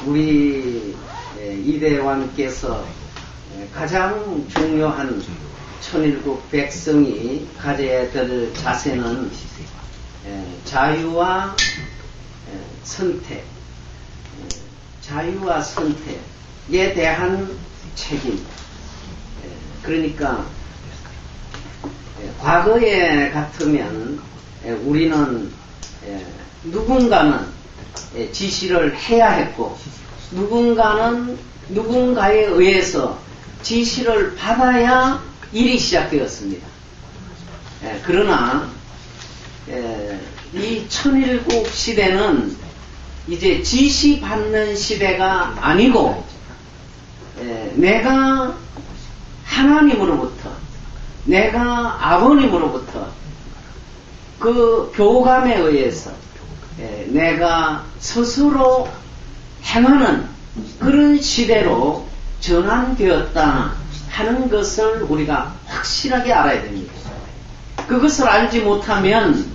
우리 이대왕께서 가장 중요한 천일국 백성이 가져야 될 자세는 자유와 선택, 자유와 선택에 대한 책임. 그러니까 과거에 같으면 우리는 누군가는 지시를 해야 했고 누군가는 누군가에 의해서 지시를 받아야 일이 시작되었습니다. 그러나 이 천일국 시대는 이제 지시받는 시대가 아니고 내가 하나님으로부터 내가 아버님으로부터 그 교감에 의해서 내가 스스로 행하는 그런 시대로 전환되었다 하는 것을 우리가 확실하게 알아야 됩니다. 그것을 알지 못하면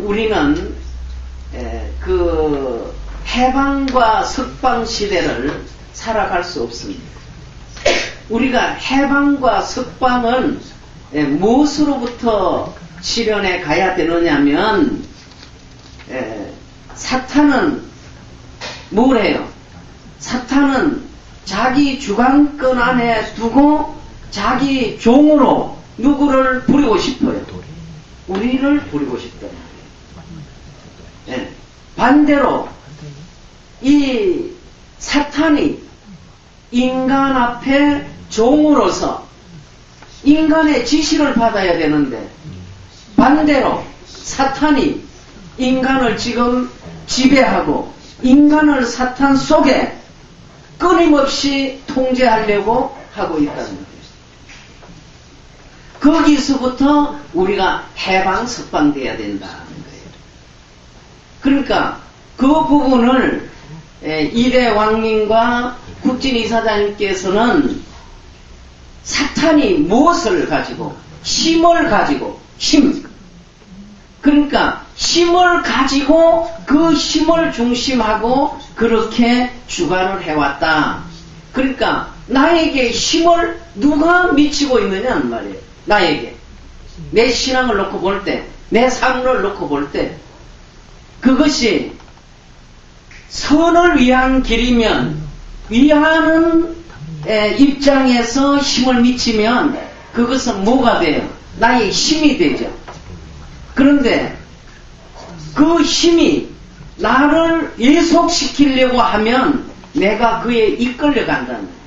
우리는 그 해방과 석방 시대를 살아갈 수 없습니다. 우리가 해방과 석방은 무엇으로부터 실현해 가야 되느냐면 사탄은 뭘 해요? 사탄은 자기 주관권 안에 두고 자기 종으로 누구를 부리고 싶어요? 우리를 부리고 싶단 말이에요. 반대로 이 사탄이 인간 앞에 종으로서 인간의 지시를 받아야 되는데 반대로 사탄이 인간을 지금 지배하고 인간을 사탄 속에 끊임없이 통제하려고 하고 있다는 거예요. 거기서부터 우리가 해방, 석방돼야 된다는 거예요. 그러니까 그 부분을 이대 왕님과 국진이사장님께서는 사탄이 무엇을 가지고 힘을 가지고 그러니까 힘을 가지고 그 힘을 중심하고 그렇게 주관을 해왔다. 그러니까 나에게 힘을 누가 미치고 있느냐는 말이에요. 나에게 내 신앙을 놓고 볼 때, 내 삶을 놓고 볼 때 그것이 선을 위한 길이면 위하는 입장에서 힘을 미치면 그것은 뭐가 돼요? 나의 힘이 되죠. 그런데 그 힘이 나를 예속시키려고 하면 내가 그에 이끌려간다는 거예요.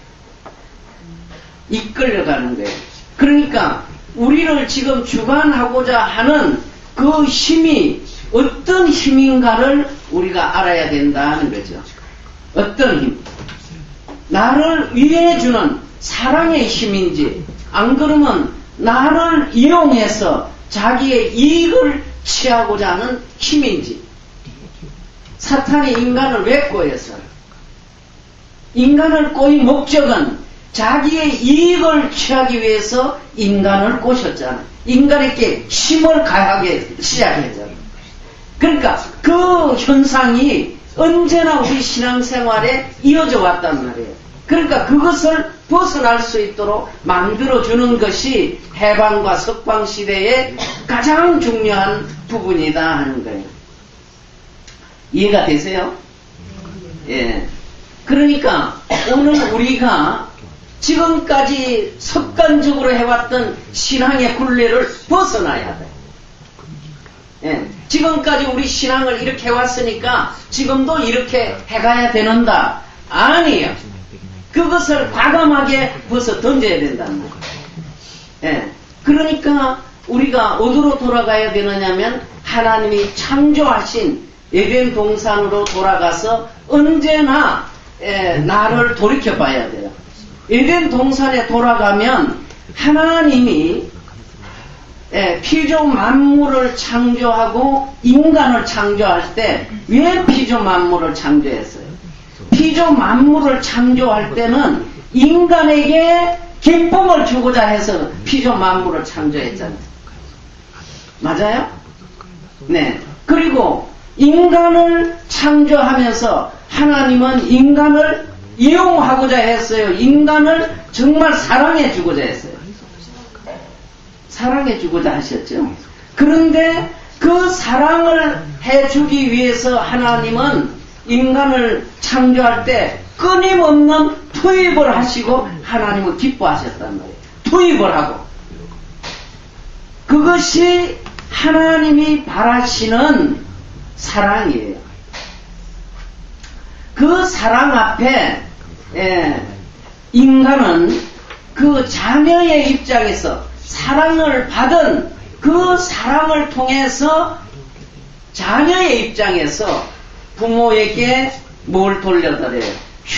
이끌려가는 거예요. 그러니까 우리를 지금 주관하고자 하는 그 힘이 어떤 힘인가를 우리가 알아야 된다는 거죠. 어떤 힘? 나를 위해주는 사랑의 힘인지 안 그러면 나를 이용해서 자기의 이익을 취하고자 하는 힘인지. 사탄이 인간을 왜 꼬였어요? 인간을 꼬인 목적은 자기의 이익을 취하기 위해서 인간을 꼬셨잖아요. 인간에게 힘을 가하게 시작했잖아요. 그러니까 그 현상이 언제나 우리 신앙생활에 이어져 왔단 말이에요. 그러니까 그것을 벗어날 수 있도록 만들어주는 것이 해방과 석방 시대의 가장 중요한 부분이다 하는 거예요. 이해가 되세요? 예. 그러니까 오늘 우리가 지금까지 습관적으로 해왔던 신앙의 굴레를 벗어나야 돼. 예. 지금까지 우리 신앙을 이렇게 해왔으니까 지금도 이렇게 해가야 되는다. 아니에요. 그것을 과감하게 벗어 던져야 된다는 거예요. 예. 그러니까 우리가 어디로 돌아가야 되느냐면 하나님이 창조하신 에덴 동산으로 돌아가서 언제나 나를 돌이켜봐야 돼요. 에덴 동산에 돌아가면 하나님이 피조 만물을 창조하고 인간을 창조할 때 왜 피조 만물을 창조했어요? 피조 만물을 창조할 때는 인간에게 기쁨을 주고자 해서 피조 만물을 창조했잖아요. 맞아요? 네. 그리고 인간을 창조하면서 하나님은 인간을 이용하고자 했어요. 인간을 정말 사랑해주고자 했어요. 사랑해주고자 하셨죠. 그런데 그 사랑을 해주기 위해서 하나님은 인간을 창조할 때 끊임없는 투입을 하시고 하나님은 기뻐하셨단 말이에요. 투입을 하고. 그것이 하나님이 바라시는 사랑이에요. 그 사랑 앞에 인간은 그 자녀의 입장에서 사랑을 받은 그 사랑을 통해서 자녀의 입장에서 부모에게 뭘 돌려드려요?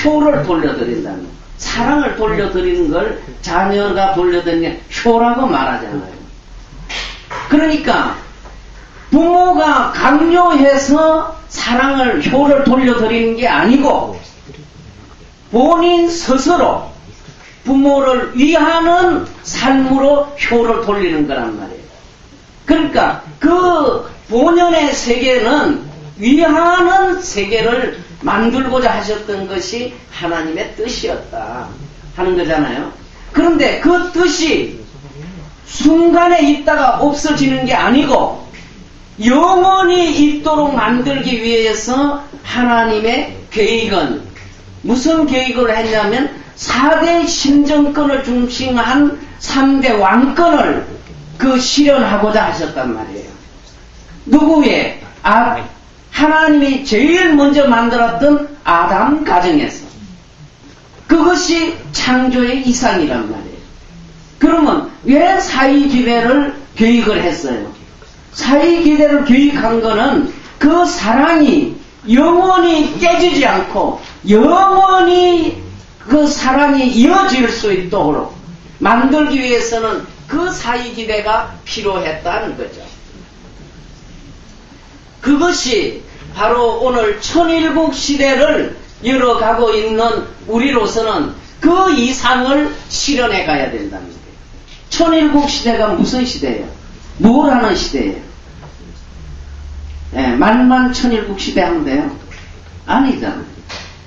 효를 돌려드린다는 거예요. 사랑을 돌려드리는 걸 자녀가 돌려드리는 게 효라고 말하잖아요. 그러니까 부모가 강요해서 사랑을, 효를 돌려드리는 게 아니고 본인 스스로 부모를 위하는 삶으로 효를 돌리는 거란 말이에요. 그러니까 그 본연의 세계는 위하는 세계를 만들고자 하셨던 것이 하나님의 뜻이었다 하는 거잖아요. 그런데 그 뜻이 순간에 있다가 없어지는 게 아니고 영원히 있도록 만들기 위해서 하나님의 계획은 무슨 계획을 했냐면 4대 신정권을 중심한 3대 왕권을 그 실현하고자 하셨단 말이에요. 누구의? 하나님이 제일 먼저 만들었던 아담 가정에서. 그것이 창조의 이상이란 말이에요. 그러면 왜 사이기대를 계획을 했어요? 사이기대를 계획한 거는 그 사랑이 영원히 깨지지 않고 영원히 그 사랑이 이어질 수 있도록 만들기 위해서는 그 사이기대가 필요했다는 거죠. 그것이 바로 오늘 천일국 시대를 열어가고 있는 우리로서는 그 이상을 실현해 가야 된다는 거예요. 천일국 시대가 무슨 시대예요? 뭘 하는 시대예요? 말만 천일국 시대 하면 돼요? 아니잖아요.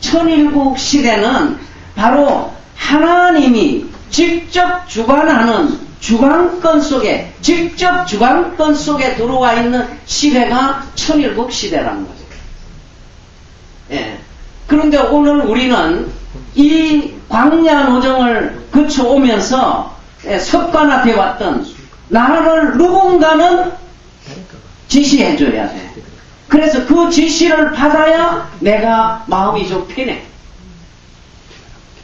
천일국 시대는 바로 하나님이 직접 주관하는 주관권 속에, 직접 주관권 속에 들어와 있는 시대가 천일국 시대라는 거죠. 그런데 오늘 우리는 이 광야 노정을 거쳐오면서 습관화되어 왔던 나를 누군가는 지시해줘야 돼. 그래서 그 지시를 받아야 내가 마음이 좀 편해.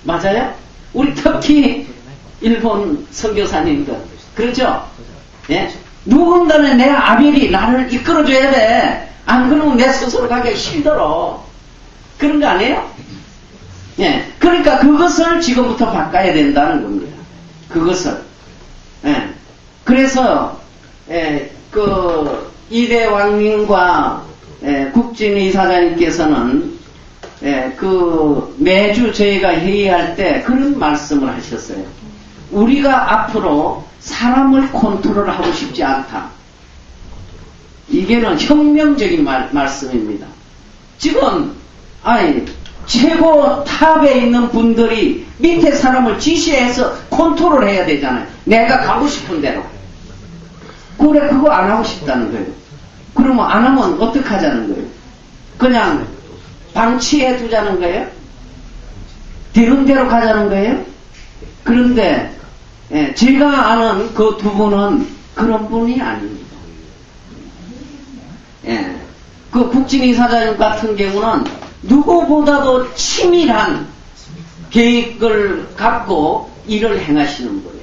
맞아요? 우리 특히 일본 선교사님들 그렇죠? 예? 누군가는 내 아벨이 나를 이끌어줘야 돼. 안 그러면 내 스스로 가기가 힘들어. 그런 거 아니에요? 예. 그러니까 그것을 지금부터 바꿔야 된다는 겁니다. 그것을. 예. 그래서 그 이대 왕님과 국진 이사장님께서는 그 매주 저희가 회의할 때 그런 말씀을 하셨어요. 우리가 앞으로 사람을 컨트롤하고 싶지 않다. 이게는 혁명적인 말씀입니다. 지금 최고 탑에 있는 분들이 밑에 사람을 지시해서 컨트롤해야 되잖아요. 내가 가고 싶은 대로. 그래 그거 안 하고 싶다는 거예요. 그러면 안 하면 어떻게 하자는 거예요? 그냥 방치해 두자는 거예요? 되는 대로 가자는 거예요? 그런데 제가 아는 그 두 분은 그런 분이 아닙니다. 그 국진이사장님 같은 경우는 누구보다도 치밀한 계획을 갖고 일을 행하시는 거예요.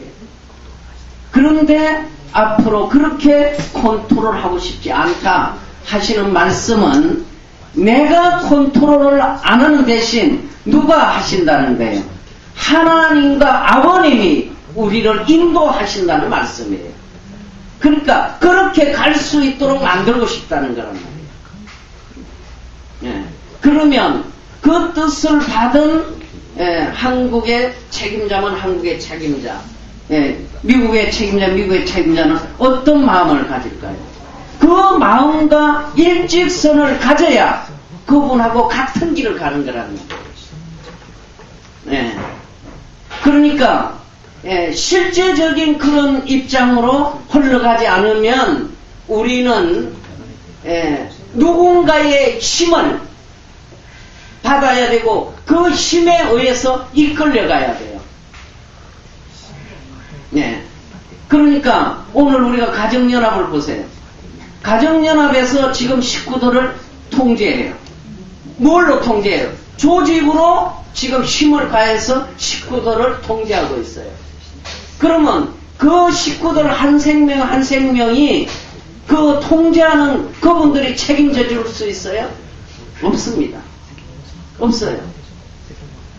그런데 앞으로 그렇게 컨트롤하고 싶지 않다 하시는 말씀은 내가 컨트롤을 안 하는 대신 누가 하신다는 거예요? 하나님과 아버님이 우리를 인도하신다는 말씀이에요. 그러니까 그렇게 갈 수 있도록 만들고 싶다는 거란 말이에요. 그러면 그 뜻을 받은 한국의 책임자면 한국의 책임자, 미국의 책임자, 미국의 책임자는 어떤 마음을 가질까요? 그 마음과 일직선을 가져야 그분하고 같은 길을 가는 거라는 거예요. 예. 그러니까 실제적인 그런 입장으로 흘러가지 않으면 우리는 누군가의 힘을 받아야 되고 그 힘에 의해서 이끌려가야 돼요. 네. 그러니까 오늘 우리가 가정연합을 보세요. 가정연합에서 지금 식구들을 통제해요. 뭘로 통제해요? 조직으로 지금 힘을 가해서 식구들을 통제하고 있어요. 그러면 그 식구들 한 생명 한 생명이 그 통제하는 그분들이 책임져 줄 수 있어요? 없습니다. 없어요.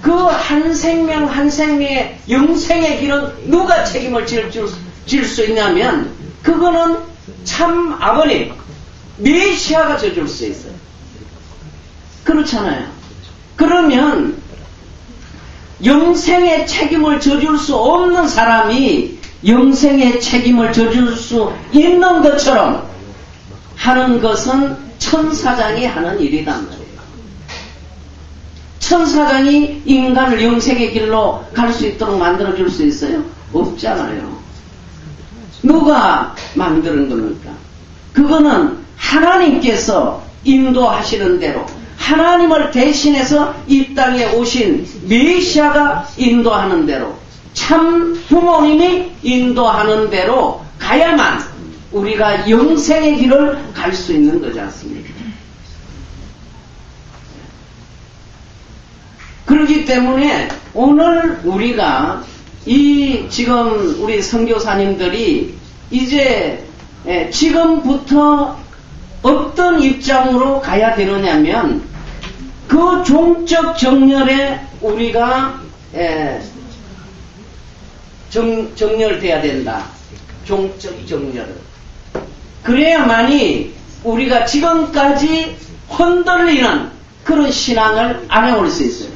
그 한 생명 한 생명의 영생의 길은 누가 책임을 질 수 있냐면 그거는 참 아버님 메시아가 져줄 수 있어요. 그렇잖아요. 그러면 영생의 책임을 져줄 수 없는 사람이 영생의 책임을 져줄 수 있는 것처럼 하는 것은 천사장이 하는 일이란 말이에요. 천사장이 인간을 영생의 길로 갈 수 있도록 만들어줄 수 있어요? 없잖아요. 누가 만드는 겁니까? 그거는 하나님께서 인도하시는 대로 하나님을 대신해서 이 땅에 오신 메시아가 인도하는 대로 참 부모님이 인도하는 대로 가야만 우리가 영생의 길을 갈 수 있는 거지 않습니까? 그렇기 때문에 오늘 우리가 이 지금 우리 선교사님들이 이제 지금부터 어떤 입장으로 가야 되느냐면 그 종적 정렬에 우리가 정렬돼야 된다. 종적 정렬을. 그래야만이 우리가 지금까지 흔들리는 그런 신앙을 안 해올 수 있어요.